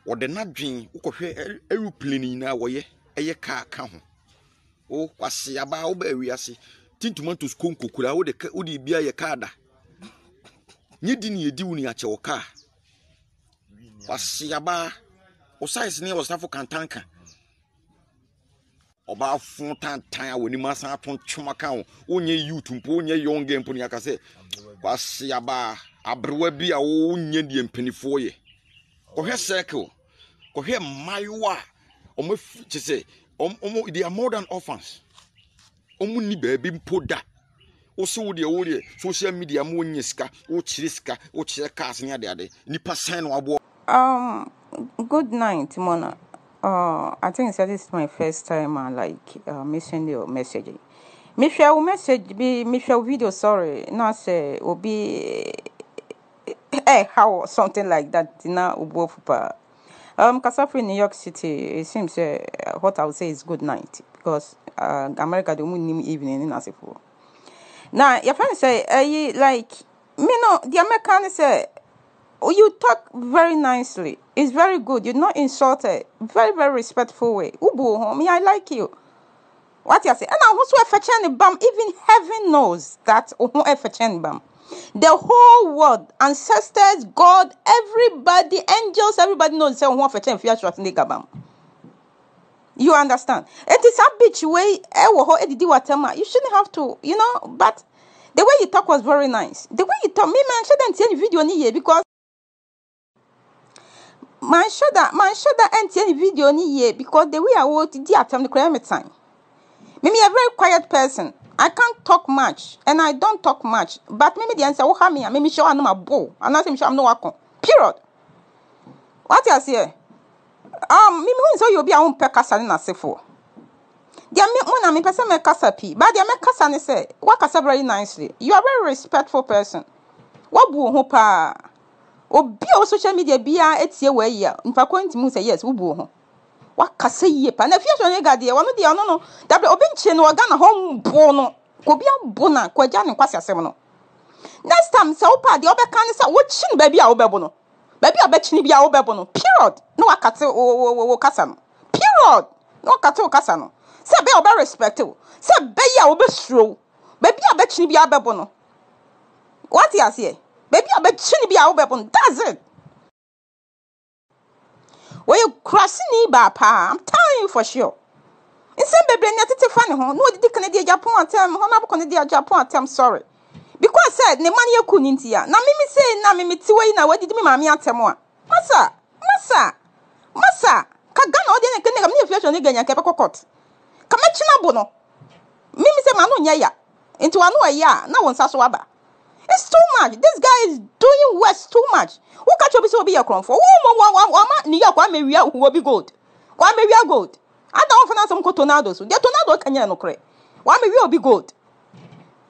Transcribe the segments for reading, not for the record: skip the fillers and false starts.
Or the not dream, who could aeroplane now, where a car come. Oh, was see about we are see. Tintomatos kunku kura wo de odi bia ye kada nyedi ne yedi woni ache wo ka wasiaba o size ne wasafo kantanka oba fun tantan awoni masan aton twoma kan onye youth mpo onye young game mpo ne akase wasiaba abrewa bi a wo nye die mpanifo ye ko hwe circle ko hwe maiwa o ma fi se they are more than orphans. Omuni baby mpoda. Oso wo de social media mo nyeska, o chiriska, o chire cars nya de nipa sign no abo. Good night, Mona. I think this is my first time missing your message. Me share message be me share video sorry. Now say obi how something like that na ubo fupa. Kasafri New York City, it seems what I would say is good night because America the moon evening in Asifo. Now your friend say like me no the American say oh, you talk very nicely. It's very good. You're not insulted. Very, very respectful way. Ubu homie, I like you. What you say? And I also fetching bam. Even heaven knows that fetching bam. The whole world, ancestors, God, everybody, angels, everybody knows say fetching Afia Schwarzenegger bam. You understand? It is a bitch way. You shouldn't have to, you know. But the way you talk was very nice. The way you talk, me man, shouldn't see any video ni here because. Man shoulder ain't any video ni here because the way I want to the crime time. Me a very quiet person. I can't talk much and I don't talk much. But maybe the answer how me maybe show I'm not bow. I'm not sure I'm no work. Period. What you say? Me so you be a own pekasa na sefo. Dia me una me person me kasa pi. But dia me kasa ne say work kasa very nicely. You are a very respectful person. What bu ho pa? Obi o social media bia etie we ya nfa kwenti mu say yes ubu ho wakase ye pa na Afia Schwarzenegger de wono de ono no dabre obi nche no oga na ho mbo no ko bia mbo na kwaja ne kwase asem no next time say opa de obeka ne say wo chin ba bia wo bebo no ba bia ba chin bia wo bebo no period no wakate wo kasa no period no wakate wo kasa no say be oba respect wo say be ya wo be suro ba bia ba chin bia bebo no what you say. Baby, I bet you be our weapon. Does it? Well, you crossing me, Papa. I'm telling you for sure. In some baby, not funny. No, the Canadian Japan term, Honorable Canadian Japan term, sorry. Because said, the money you couldn't hear. Now, me say, now, me to wait now. What did me, mammy, tell me? Massa. Kagan, or then I can never flash on again. I kept a cockot. Come at Chinabono. Mimi say, Manu, ya. Into a ya. No one's aswaba. It's too much. This guy is doing West too much. Who catch up so be a crumb for? New York, why may we will be good? Why may we are good? I don't find some tornadoes. The tornado can you no cray? Why may we will be good?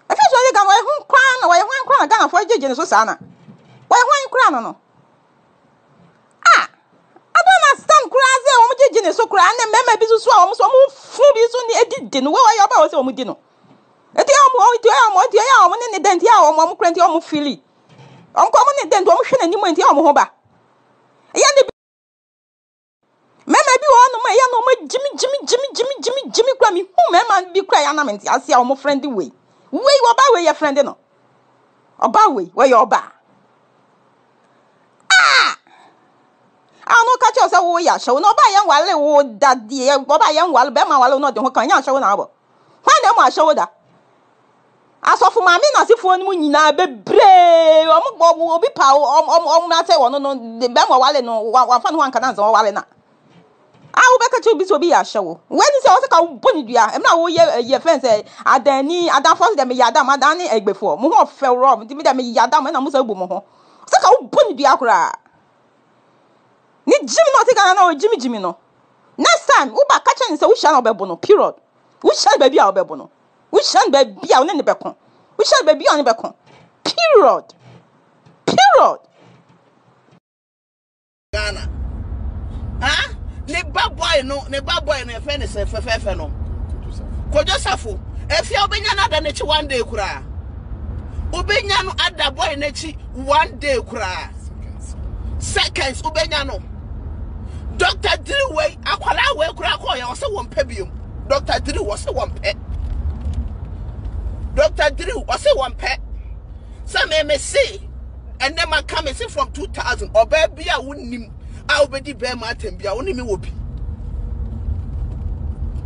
I feel so they can wear one crown or one crown again for Jane Susana. Why one crown no? I don't understand crazy or Jane so cry and then maybe so almost food is only a didn't know where you're about so we didn't. Eti amu ne denti a omo krenti omo fili. Onko omo ne denti omo hwe nanim enti omo ho ba. Ya ne mema bi wo no ma ya no ma jimi kwa mi hu mema bi kwa ya na menti ase a omo friend we. We oba we ya friend no. Oba we ya oba. No catch us a wo ya show no ba ya wale wo dadie oba ya wale be ma wale no de ho kan ya show na abo. When dem a show da asofu mami na sifo ni mu nyina bebre obi pa na say wono no de be mo wale no wa fa no anka na nzo wale na a wo be ka bi so bi ya show when say o se ka boni dua em na wo ye fence adan force dem ya adam adan ni egbefo mo ho fe rob dem ya adam na mo sa bu mo ho se ka wo boni dua kura ni jimi no te kana na o jimi no next time wo ba ka chen say wo sha na obebo no period wo sha baby a obebo no we shall be on the becon. We shall be on the becon. Period. Ghana. Huh? Ne bad boy no friend is no. Kojo safo. If you be na da ne one day kura. Ubenya no ada boy nechi 1 day kura. Seconds ubenya no. Dr. Drew way akwala we kura ko ya wose won pe biom. Dr. Drew wose won pe. Dr. Drew wose won pe. Some me say and then man come say from 2000 or baby a wonnim a obedi be ma atembia wonimi wo bi.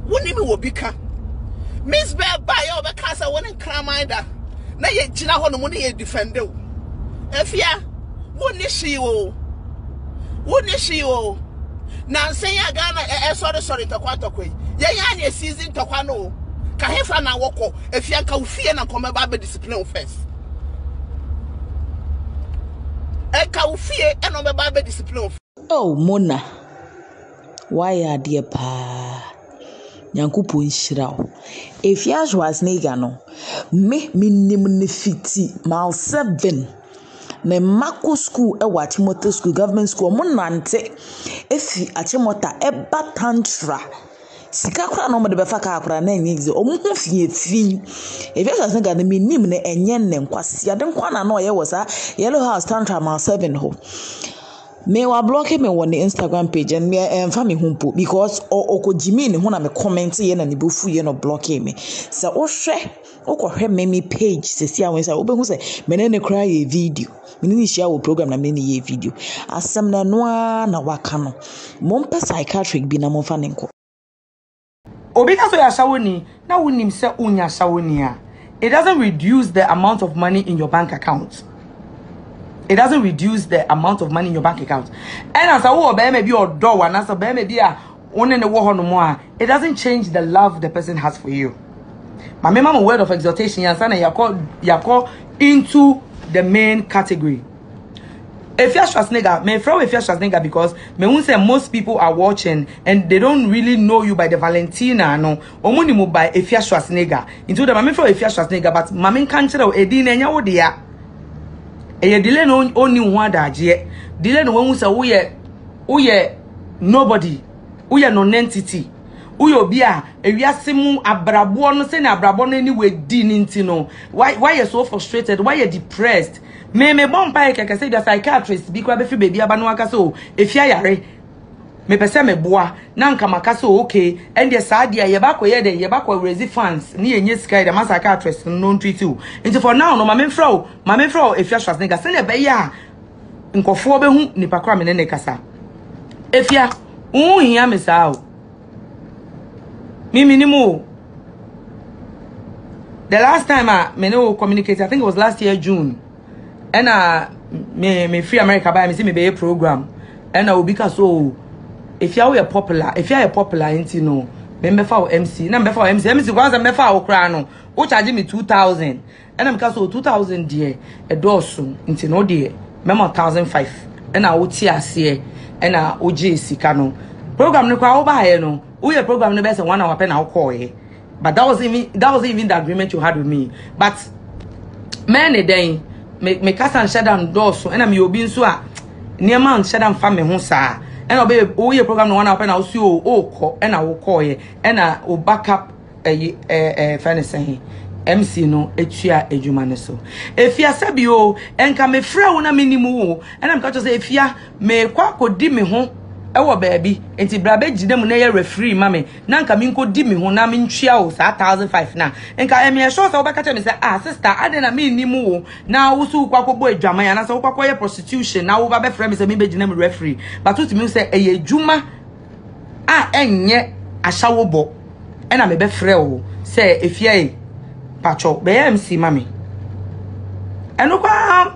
Wonimi wo bi ka. Miss Bear buy over casa one in Cramida. Na ye Gina Hono money defend you. Afia, wouldn't she you? Wouldn't she you? Now say ya Ghana sorry to Quataway. Yan season to Quano. Cahefa na woko, if you can fear and come about discipline first. I can fear and on the discipline. Oh, Mona, why are dear pa? Nyankupu nhyiraw. Afia Schwarzenegger no. Me nim ne fiti mal 7. Me mako school e wa Timothy school government school mo nante. Efi Achimota eba tantra. Sika kra no mo de befa ka akra na enyize. Omo hu fie fi. Afia Schwarzenegger no me nim ne enye ne nkwase. Ade nkwa na no ye wo sa Yellow House tantra mal 7 ho. Me wa block me on the Instagram page and me family humpo because oko jimi ne ho na me comment ye na ne bofu ye no block me. Se o hwe okohwe me page se sia wen se obehu se me ne cry ye video. Me ni share wo program na me ne ye video. Asem na noa na waka no. Mompe psychiatric bi na momfa ne nko. Obi ka so ya shawoni na wonim se unya shawoni a. It doesn't reduce the amount of money in your bank account. It doesn't reduce the amount of money in your bank account. And as a maybe your door and as a maybe it doesn't change the love the person has for you. My mama word of exhortation yako into the main category. Afia Schwarzenegger, me from Afia Schwarzenegger because me won't say most people are watching and they don't really know you by the Valentina no. Omuni mo by Afia Schwarzenegger. Into the mama from Afia Schwarzenegger, but mama can't tell edin enya wo dia. Eye delay no oni ho adaje delay no wen say wo ye nobody wo ye non-entity wo ye obi a ewiase mu abrabo no say na abrabo no anyway di ninti no why you so frustrated, why you depressed me bompa keke say the psychiatrist bi kwa be fi baby aba no aka so efia yare me pese me boa na nka maka so okay and the sad dia ye ba ko ye den ye ba ko raise fans ni enye sky the psychiatrist no treat you into for now no mame fro Afia Schwarzenegger say na be ya nkofo be hu nipa kwa me ne kasa efia hia me sa o mimi ni mo the last time me no communicate I think it was last year June and me free America by me see me be a program and obi ka so if you are popular into no member for MC na member for MC kwanza member for okra no o charge me 2000 and am ka so 2000 there e doso into no there member 1005 and I wo ti ase and I oje sika no program no kwa wo ba ye no wo ye program no be say 1 hour pe na wo call ye but that was even the agreement you had with me but man then me kasa shut down doso and am obi nso a niema shut down fa me ho saa and obey all your program no one up and I'll see call and I will call ye and I will back up a MC no etua ejumane so if ya sabio enka me frɛ wo na minimu and I'm going to say if ya me kwa kodi me ho ewo baabi enti brabe gide mu na ye referee mame na nka me nkodi me ho na me ntwia wo sa 1005 na enka me sure say wo beka che me say sister ade na me nimu wo na wo su kwa kobo adwaman ya na say wo kwa ye prostitution na wo ba be frɛ me say me be gine mu referee but to me say eye adwuma enye ahyawo bo ena me be frɛ wo say efia pacho be MC mame enukwa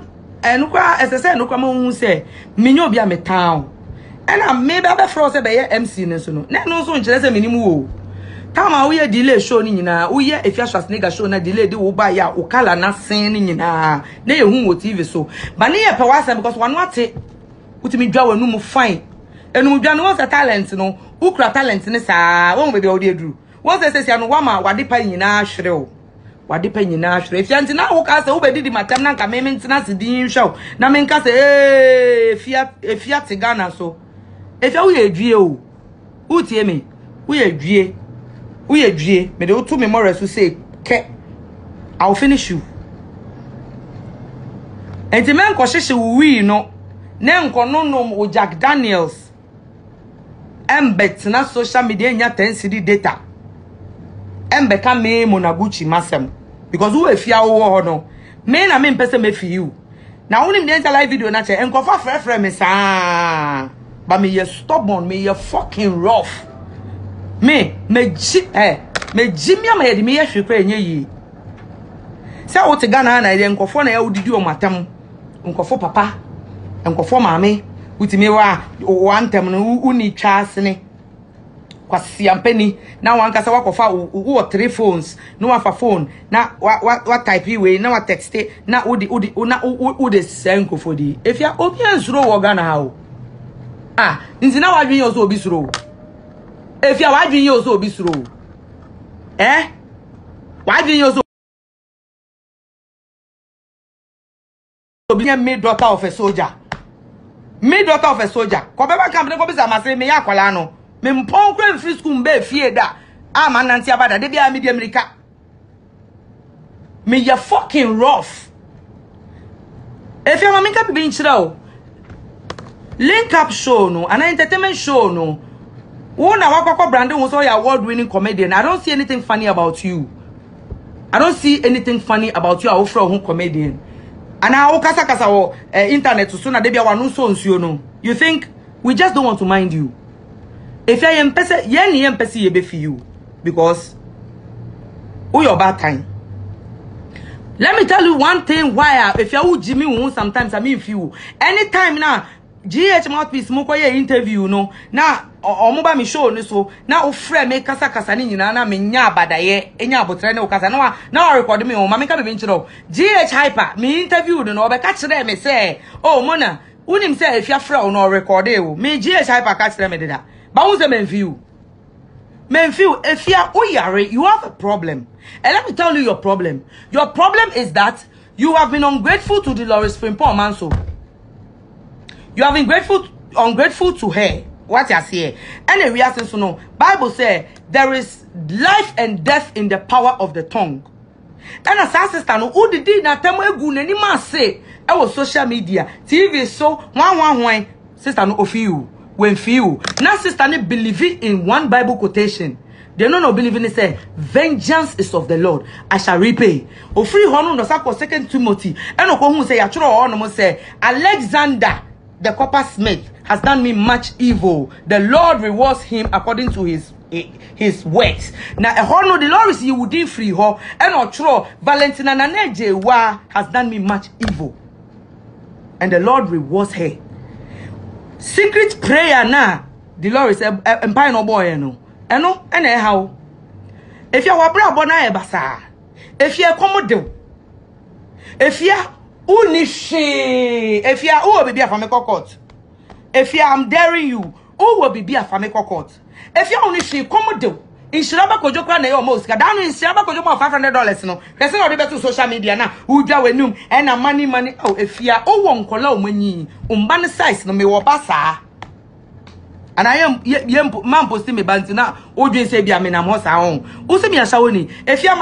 esese enukwa mo hu say menyo obi a metan and I maybe I froze be MC neso no. Na no so nkyere se menimu wo. Tama wo ye delay show ni nyina, wo ye Afia Schwarzenegger show na delay de wo ba ya wo kala na sen ni nyina. Na ye hu wo TV so. Ba ne ye pe wasa because wanu ate. Utimi dwa wanu mu fine. Enu mu dwa no won talent no. Ukra talent ne saa. Won be be wo de aduru. Won se no wa ma wade pa nyina hwere wo. Wade pa nyina hwere. Afia ntina wo ka se wo be didi matam na nka me ntina se din hwe. Na me nka se Afia Tigana so. If you are due, who tell me? We are due, me the two memorials who say, I'll finish you. enti men ko hyehye wi no na nko no o Jack Daniels embet na social media nya 10 cd data embeka me Monaguchi masem because who efia wo no me na me mpese me fi you na wonim dey live video na che enkofa frefre me sa but me you stubborn me you fucking rough me jimia ma yedi me ye hwekra enye yi se wo te Ghana na ye nkofo na ya udidi o matam nkofo papa nkofo maame utimi wa wantem no uni twasene kwasi ampeni na wankasa wakofa wo 3 phones no wafa phone na wa type we na wa text na udi senko for di if ya obi ansuro wo Ghana ha o nzi na wadwen yo so obi suro if ya wadwen yo so obi suro wadwen yo so obi me daughter of a soldier ko beba camp ne ko bisa masere me yakwala no me mpon kra free school mbe fie da ama nanti abada de bia me di America me ya fucking rough if you mama nka bi nchira o link up show no an entertainment show no wona wakwa brand wo so ya award winning comedian. I don't see anything funny about you. I will from comedian. And I kasa wo internet so na de bia wanu so nsuo no. You think we just don't want to mind you? If I am person ye ni am person ye be for you because who your bad time. Let me tell you one thing why if you Jimmy won sometimes I mean feel anytime now GH mouthpiece mo koye interview no na omoba mi show ni so na o frɛ me kasa ni nyina na me nya abadaye enya abotre ne o kasa na o record me o ma me ka be nchiro GH hyper me interview no obeka kire me say oh mona unim say if ya frɛ o no record e o me GH hyper ka kire me deda ba won say men feel if ya o yare you have a problem. And let me tell you your problem is that you have been ungrateful to Dolores Frimpong Manso. You have been ungrateful to her. What you say? And we are saying so no. Bible says there is life and death in the power of the tongue. And as our sister no, who did na temo egu na ni man say? I was social media, TV so one sister no ofiu when few. Now sister no believe in one Bible quotation. They no believe in it say vengeance is of the Lord. I shall repay. O free hono no sa 2 Timothy. And o ko hu say ya tro o no say Alexander the coppersmith has done me much evil. The Lord rewards him according to his works. Now a hono the Lord is you would free ho and o tro Valentina Naneje wa has done me much evil. And the Lord rewards her. Secret prayer na the Lord is empire no boy no. Eno ene how if you were bra bona e basa if you komodo if you unishi if you who will be a family court if you am daring you who will be a family court if you unishi komodo inshiraba kojo kwa na almost ka down inshiraba kojo mo $500 no person no be to social media na who dwa wenum and na money oh if you o won kola o manyi umba ne size no me wo basa. And I am man posting me banti na odwen say bia me na mo sa on. Wo se me ashawo ni. If you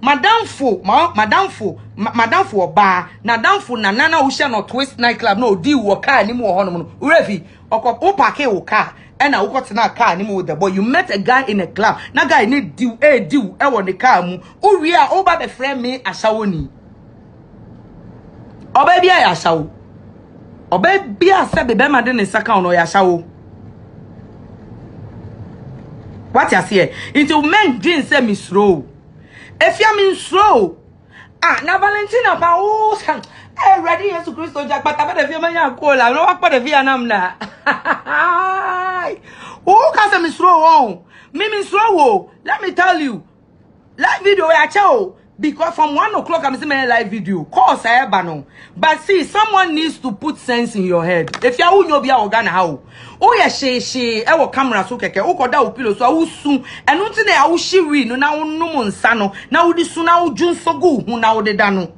madam for ba na damfo na nana wo hye no twist night club na odi wo car ni mo ho no no. Urefi okop wo park wo car and na wo got na car ni mo with the boy. You met a guy in a club. Na guy need deal e wo the car mu. Wo wi a wo ba be friend me ashawo ni. Oba bia ya ashawo. Oba bia se be ma de ne saka no ya ashawo. What you say? Into men didn't say me slow. If you mean slow, na Valentina pa ready to Christo Jack, but I better feel my cola. No, what the Vietnam na? Who can say me slow? Me slow. Let me tell you, live video I show because from 1 o'clock I'm seeing my live video. Course I have no, but see, someone needs to put sense in your head. If you are be organ how. Oh yeah, she our camera so keke o koda o pilo so awusu enu nti na awuhiri no na wonum nsa no na wodi su na wodwun so go hu na wode da no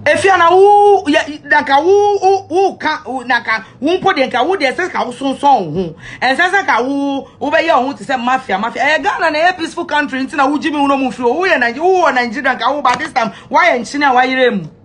Afia na wo naka wo ka naka wo mpo de nka wo de se ka wo sonson ho ense ka wo be ye ho te se mafia Ghana na a peaceful country nti na wo jimi wo no mu firi wo ye Nigeria nka wo by this time why en chine wa yire mu